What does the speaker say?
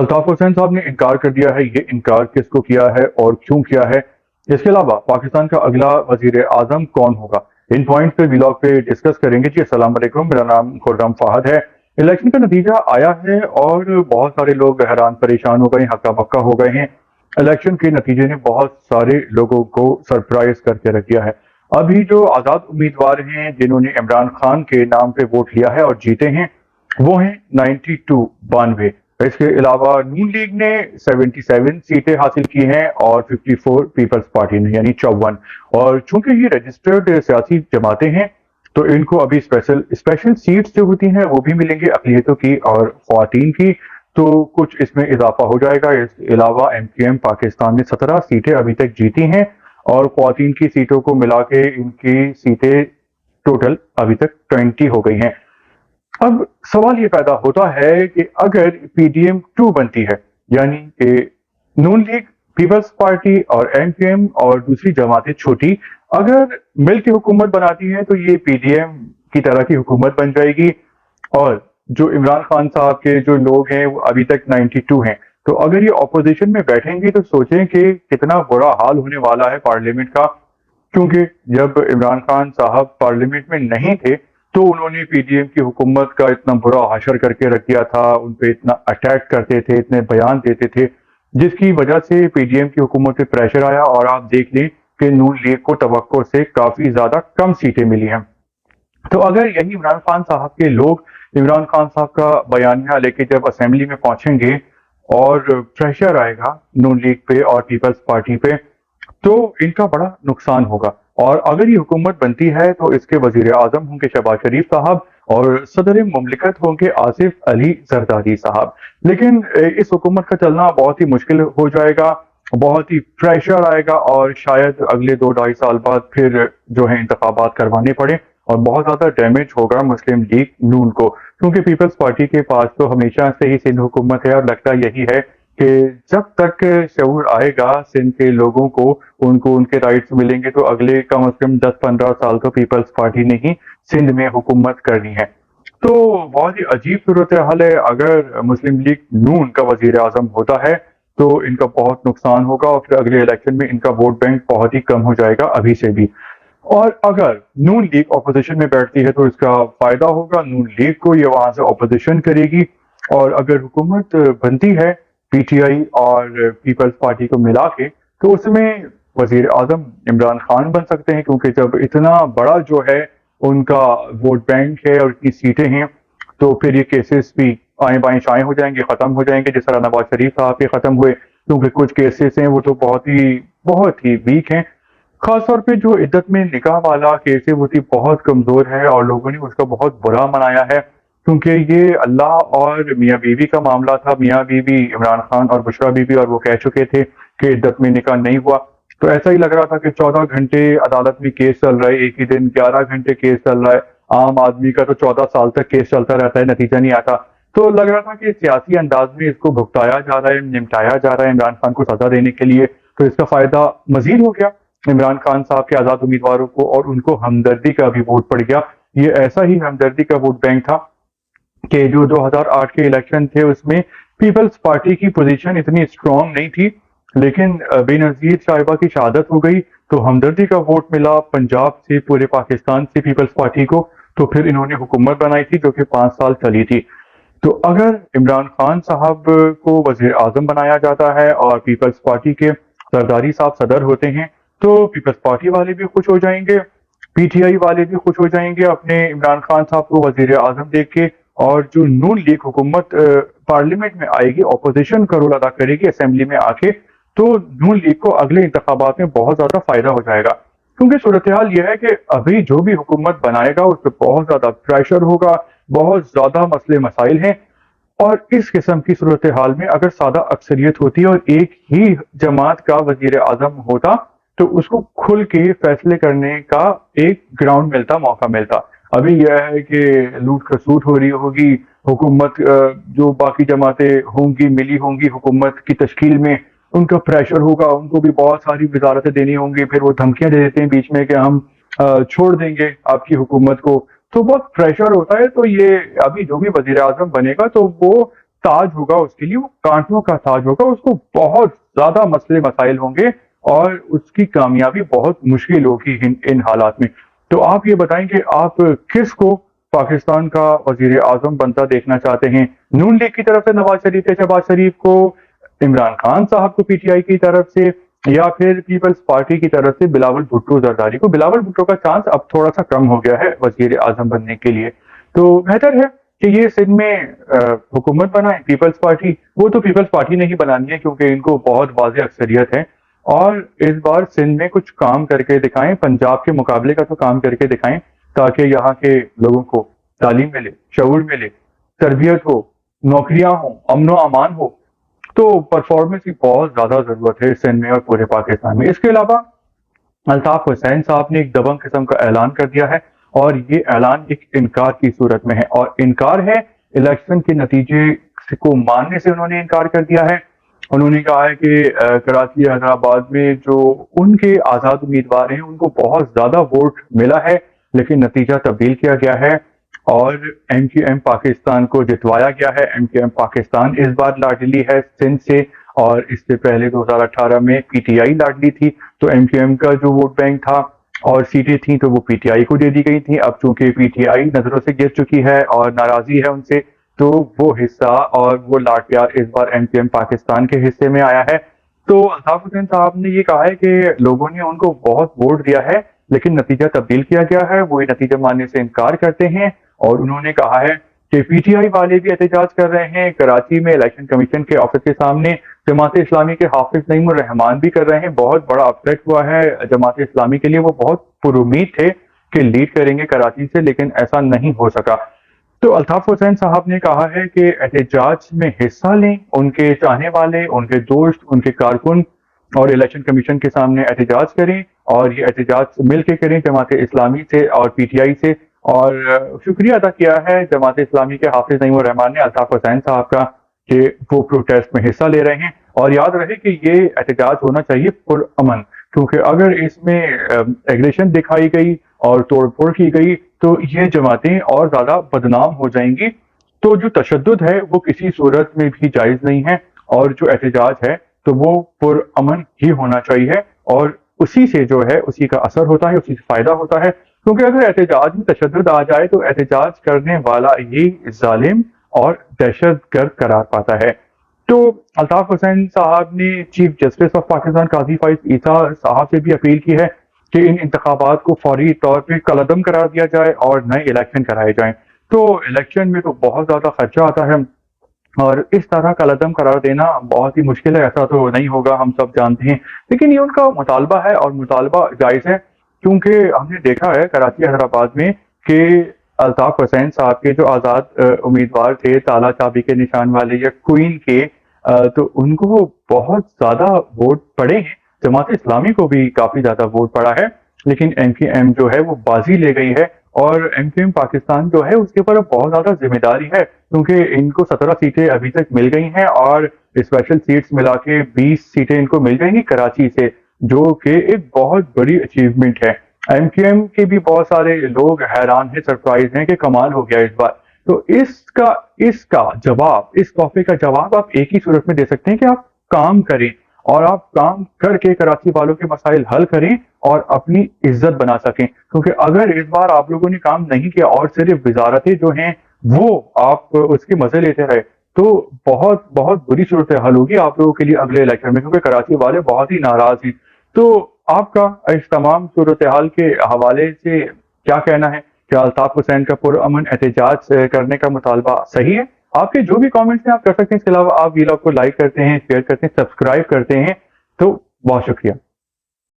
الطاف حسین صاحب نے انکار کر دیا ہے. یہ انکار کس کو کیا ہے اور کیوں کیا ہے؟ اس کے علاوہ پاکستان کا اگلا وزیر اعظم کون ہوگا؟ ان پوائنٹ پہ ویلاگ پہ ڈسکس کریں گے. جی السلام علیکم، میرا نام خرم فہد ہے. الیکشن کا نتیجہ آیا ہے اور بہت سارے لوگ حیران پریشان ہو گئے، ہکا بکا ہو گئے ہیں. الیکشن کے نتیجے نے بہت سارے لوگوں کو سرپرائز کر کے رکھ دیا ہے. ابھی جو آزاد امیدوار ہیں جنہوں نے عمران خان کے نام پہ ووٹ لیا ہے اور جیتے ہیں، وہ ہیں 92. اس کے علاوہ نون لیگ نے 77 سیٹیں حاصل کی ہیں اور 54 پیپلز پارٹی نے، یعنی 54. اور چونکہ یہ رجسٹرڈ سیاسی جماعتیں ہیں تو ان کو ابھی اسپیشل سیٹس جو ہوتی ہیں وہ بھی ملیں گے اقلیتوں کی اور خواتین کی، تو کچھ اس میں اضافہ ہو جائے گا. اس کے علاوہ ایم کیو ایم پاکستان نے 17 سیٹیں ابھی تک جیتی ہیں اور خواتین کی سیٹوں کو ملا کے ان کی سیٹیں ٹوٹل ابھی تک 20 ہو گئی ہیں. اب سوال یہ پیدا ہوتا ہے کہ اگر پی ڈی ایم 2 بنتی ہے، یعنی کہ نون لیگ، پیپلز پارٹی اور ایم کیو ایم اور دوسری جماعتیں چھوٹی اگر مل کے حکومت بناتی ہیں تو یہ پی ڈی ایم کی طرح کی حکومت بن جائے گی. اور جو عمران خان صاحب کے جو لوگ ہیں وہ ابھی تک 92 ہیں، تو اگر یہ اپوزیشن میں بیٹھیں گے تو سوچیں کہ کتنا برا حال ہونے والا ہے پارلیمنٹ کا. کیونکہ جب عمران خان صاحب پارلیمنٹ میں نہیں تھے تو انہوں نے پی ڈی ایم کی حکومت کا اتنا برا حشر کر کے رکھ دیا تھا، ان پہ اتنا اٹیک کرتے تھے، اتنے بیان دیتے تھے، جس کی وجہ سے پی ڈی ایم کی حکومت پہ پریشر آیا اور آپ دیکھ لیں کہ نون لیگ کو توقع سے کافی زیادہ کم سیٹیں ملی ہیں. تو اگر یہی عمران خان صاحب کے لوگ عمران خان صاحب کا بیانیہ لے کے جب اسمبلی میں پہنچیں گے اور پریشر آئے گا نون لیگ پہ اور پیپلز پارٹی پہ، تو ان کا بڑا نقصان ہوگا. اور اگر یہ حکومت بنتی ہے تو اس کے وزیر اعظم ہوں گے شہباز شریف صاحب اور صدر مملکت ہوں گے آصف علی زرداری صاحب. لیکن اس حکومت کا چلنا بہت ہی مشکل ہو جائے گا، بہت ہی پریشر آئے گا اور شاید اگلے 2-2.5 سال بعد پھر جو ہے انتخابات کروانے پڑے اور بہت زیادہ ڈیمیج ہوگا مسلم لیگ نون کو. کیونکہ پیپلز پارٹی کے پاس تو ہمیشہ سے ہی سندھ حکومت ہے اور لگتا یہی ہے کہ جب تک شعور آئے گا سندھ کے لوگوں کو ان کے رائٹس ملیں گے تو اگلے کم از کم 10-15 سال تو پیپلز پارٹی نے ہی سندھ میں حکومت کرنی ہے. تو بہت ہی عجیب صورتحال ہے. اگر مسلم لیگ نون کا وزیر اعظم ہوتا ہے تو ان کا بہت نقصان ہوگا اور پھر اگلے الیکشن میں ان کا ووٹ بینک بہت ہی کم ہو جائے گا ابھی سے بھی. اور اگر نون لیگ اپوزیشن میں بیٹھتی ہے تو اس کا فائدہ ہوگا نون لیگ کو، یہ وہاں سے اپوزیشن کرے گی. اور اگر حکومت بنتی ہے پی ٹی آئی اور پیپلز پارٹی کو ملا کے تو اس میں وزیر اعظم عمران خان بن سکتے ہیں. کیونکہ جب اتنا بڑا جو ہے ان کا ووٹ بینک ہے اور اتنی سیٹیں ہیں تو پھر یہ کیسز بھی آئیں بائیں شائیں ہو جائیں گے، ختم ہو جائیں گے، جس طرح نواز شریف صاحب کے ختم ہوئے. کیونکہ کچھ کیسز ہیں وہ تو بہت ہی ویک ہیں. خاص طور پہ جو عدت میں نکاح والا کیس ہے وہ تھی بہت کمزور ہے اور لوگوں نے اس کا بہت برا منایا ہے. کیونکہ یہ اللہ اور میاں بیوی کا معاملہ تھا. میاں بیوی عمران خان اور بشرا بیوی، اور وہ کہہ چکے تھے کہ عدت میں نکاح نہیں ہوا. تو ایسا ہی لگ رہا تھا کہ 14 گھنٹے عدالت میں کیس چل رہا ہے، ایک ہی دن 11 گھنٹے کیس چل رہا ہے. عام آدمی کا تو 14 سال تک کیس چلتا رہتا ہے، نتیجہ نہیں آتا. تو لگ رہا تھا کہ سیاسی انداز میں اس کو بھگتایا جا رہا ہے، نمٹایا جا رہا ہے عمران خان کو سزا دینے کے لیے. تو اس کا فائدہ مزید ہو گیا عمران خان صاحب کے آزاد امیدواروں کو اور ان کو ہمدردی کا بھی ووٹ پڑ گیا. یہ ایسا ہی ہمدردی کا ووٹ بینک تھا کہ جو 2008 کے الیکشن تھے اس میں پیپلز پارٹی کی پوزیشن اتنی اسٹرانگ نہیں تھی، لیکن بے نظیر صاحبہ کی شہادت ہو گئی تو ہمدردی کا ووٹ ملا پنجاب سے، پورے پاکستان سے پیپلز پارٹی کو. تو پھر انہوں نے حکومت بنائی تھی جو کہ 5 سال چلی تھی. تو اگر عمران خان صاحب کو وزیر اعظم بنایا جاتا ہے اور پیپلز پارٹی کے زرداری صاحب صدر ہوتے ہیں تو پیپلز پارٹی والے بھی خوش ہو جائیں گے، پی ٹی آئی والے بھی خوش ہو جائیں گے اپنے عمران خان صاحب کو وزیر اعظم دیکھ کے. اور جو نون لیگ حکومت پارلیمنٹ میں آئے گی، اپوزیشن کا رول ادا کرے گی اسمبلی میں آ کے، تو نون لیگ کو اگلے انتخابات میں بہت زیادہ فائدہ ہو جائے گا. کیونکہ صورتحال یہ ہے کہ ابھی جو بھی حکومت بنائے گا اس پہ بہت زیادہ پریشر ہوگا، بہت زیادہ مسئلے مسائل ہیں. اور اس قسم کی صورتحال میں اگر سادہ اکثریت ہوتی اور ایک ہی جماعت کا وزیر اعظم ہوتا تو اس کو کھل کے فیصلے کرنے کا ایک گراؤنڈ ملتا، موقع ملتا. ابھی یہ ہے کہ لوٹ کھسوٹ ہو رہی ہوگی، حکومت جو باقی جماعتیں ہوں گی ملی ہوں گی حکومت کی تشکیل میں، ان کا پریشر ہوگا، ان کو بھی بہت ساری وزارتیں دینی ہوں گی. پھر وہ دھمکیاں دے دیتے ہیں بیچ میں کہ ہم چھوڑ دیں گے آپ کی حکومت کو، تو بہت پریشر ہوتا ہے. تو یہ ابھی جو بھی وزیر اعظم بنے گا تو وہ تاج ہوگا اس کے لیے وہ کانٹوں کا تاج ہوگا، اس کو بہت زیادہ مسئلے مسائل ہوں گے اور اس کی کامیابی بہت مشکل ہوگی ان حالات میں۔ تو آپ یہ بتائیں کہ آپ کس کو پاکستان کا وزیر اعظم بنتا دیکھنا چاہتے ہیں؟ نون لیگ کی طرف سے نواز شریف یا شہباز شریف کو، عمران خان صاحب کو پی ٹی آئی کی طرف سے، یا پھر پیپلز پارٹی کی طرف سے بلاول بھٹو زرداری کو؟ بلاول بھٹو کا چانس اب تھوڑا سا کم ہو گیا ہے وزیر اعظم بننے کے لیے، تو بہتر ہے کہ یہ سندھ میں حکومت بنائیں پیپلز پارٹی۔ وہ تو پیپلز پارٹی نے ہی بنانی ہے کیونکہ ان کو بہت واضح اکثریت ہے، اور اس بار سندھ میں کچھ کام کر کے دکھائیں، پنجاب کے مقابلے کا تو کام کر کے دکھائیں، تاکہ یہاں کے لوگوں کو تعلیم ملے، شعور ملے، تربیت ہو، نوکریاں ہوں، امن و امان ہو۔ تو پرفارمنس کی بہت زیادہ ضرورت ہے سندھ میں اور پورے پاکستان میں۔ اس کے علاوہ الطاف حسین صاحب نے ایک دبنگ قسم کا اعلان کر دیا ہے، اور یہ اعلان ایک انکار کی صورت میں ہے، اور انکار ہے الیکشن کے نتیجے کو ماننے سے انہوں نے انکار کر دیا ہے۔ انہوں نے کہا ہے کہ کراچی حیدرآباد میں جو ان کے آزاد امیدوار ہیں ان کو بہت زیادہ ووٹ ملا ہے، لیکن نتیجہ تبدیل کیا گیا ہے اور ایم کیو ایم پاکستان کو جتوایا گیا ہے۔ ایم کیو ایم پاکستان اس بار لاڈلی ہے سندھ سے، اور اس سے پہلے 2018 میں پی ٹی آئی لاڈلی تھی، تو ایم کیو ایم کا جو ووٹ بینک تھا اور سیٹیں تھیں تو وہ پی ٹی آئی کو دے دی گئی تھیں۔ اب چونکہ پی ٹی آئی نظروں سے گر چکی ہے اور ناراضی ہے ان سے، تو وہ حصہ اور وہ لاڈ پیار اس بار ایم کیو ایم پاکستان کے حصے میں آیا ہے۔ تو الطاف حسین صاحب نے یہ کہا ہے کہ لوگوں نے ان کو بہت ووٹ دیا ہے لیکن نتیجہ تبدیل کیا گیا ہے، وہ یہ نتیجہ ماننے سے انکار کرتے ہیں، اور انہوں نے کہا ہے کہ پی ٹی آئی والے بھی احتجاج کر رہے ہیں کراچی میں الیکشن کمیشن کے آفس کے سامنے، جماعت اسلامی کے حافظ نعیم الرحمان بھی کر رہے ہیں۔ بہت بڑا اپسیٹ ہوا ہے جماعت اسلامی کے لیے، وہ بہت پر امید تھے کہ لیڈ کریں گے کراچی سے، لیکن ایسا نہیں ہو سکا۔ تو الطاف حسین صاحب نے کہا ہے کہ احتجاج میں حصہ لیں ان کے چاہنے والے، ان کے دوست، ان کے کارکن، اور الیکشن کمیشن کے سامنے احتجاج کریں، اور یہ احتجاج مل کے کریں جماعت اسلامی سے اور پی ٹی آئی سے۔ اور شکریہ ادا کیا ہے جماعت اسلامی کے حافظ نعیم الرحمان نے الطاف حسین صاحب کا کہ وہ پروٹیسٹ میں حصہ لے رہے ہیں، اور یاد رہے کہ یہ احتجاج ہونا چاہیے پرامن، کیونکہ اگر اس میں ایگریشن دکھائی گئی اور توڑ پھوڑ کی گئی تو یہ جماعتیں اور زیادہ بدنام ہو جائیں گی۔ تو جو تشدد ہے وہ کسی صورت میں بھی جائز نہیں ہے، اور جو احتجاج ہے تو وہ پرامن ہی ہونا چاہیے، اور اسی سے جو ہے اسی کا اثر ہوتا ہے، اسی سے فائدہ ہوتا ہے، کیونکہ اگر احتجاج میں تشدد آ جائے تو احتجاج کرنے والا ہی ظالم اور دہشت گرد قرار پاتا ہے۔ تو الطاف حسین صاحب نے چیف جسٹس آف پاکستان قاضی فائز عیسیٰ صاحب سے بھی اپیل کی ہے کہ ان انتخابات کو فوری طور پہ کالعدم قرار دیا جائے اور نئے الیکشن کرائے جائیں۔ تو الیکشن میں تو بہت زیادہ خرچہ آتا ہے، اور اس طرح کا قلم قرار دینا بہت ہی مشکل ہے، ایسا تو نہیں ہوگا ہم سب جانتے ہیں، لیکن یہ ان کا مطالبہ ہے اور مطالبہ جائز ہے، کیونکہ ہم نے دیکھا ہے کراچی حیدرآباد میں کہ الطاف حسین صاحب کے جو آزاد امیدوار تھے تالا چابی کے نشان والے یا کوئن کے، تو ان کو بہت زیادہ ووٹ پڑے ہیں، جماعت اسلامی کو بھی کافی زیادہ ووٹ پڑا ہے، لیکن ایم کیو ایم جو ہے وہ بازی لے گئی ہے، اور ایم کیو ایم پاکستان جو ہے اس کے اوپر بہت زیادہ ذمہ داری ہے، کیونکہ ان کو 17 سیٹیں ابھی تک مل گئی ہیں، اور اسپیشل سیٹس ملا کے 20 سیٹیں ان کو مل گئی ہیں کراچی سے، جو کہ ایک بہت بڑی اچیومنٹ ہے۔ ایم کیو ایم کے بھی بہت سارے لوگ حیران ہیں، سرپرائز ہیں کہ کمال ہو گیا اس بار۔ تو اس کا جواب، اس تحفے کا جواب آپ ایک ہی صورت میں دے سکتے ہیں کہ آپ کام کریں، اور آپ کام کر کے کراچی والوں کے مسائل حل کریں اور اپنی عزت بنا سکیں، کیونکہ اگر اس بار آپ لوگوں نے کام نہیں کیا اور صرف وزارتیں جو ہیں وہ آپ اس کے مزے لیتے رہے تو بہت بہت بری صورتحال ہوگی آپ لوگوں کے لیے اگلے الیکشن میں، کیونکہ کراچی والے بہت ہی ناراض ہیں۔ تو آپ کا اس تمام صورتحال کے حوالے سے کیا کہنا ہے؟ کیا الطاف حسین کا پرامن احتجاج کرنے کا مطالبہ صحیح ہے؟ آپ کے جو بھی کامنٹس ہیں آپ کر سکتے ہیں، اس کے علاوہ آپ ویلاگ کو لائک کرتے ہیں، شیئر کرتے ہیں، سبسکرائب کرتے ہیں، تو بہت شکریہ۔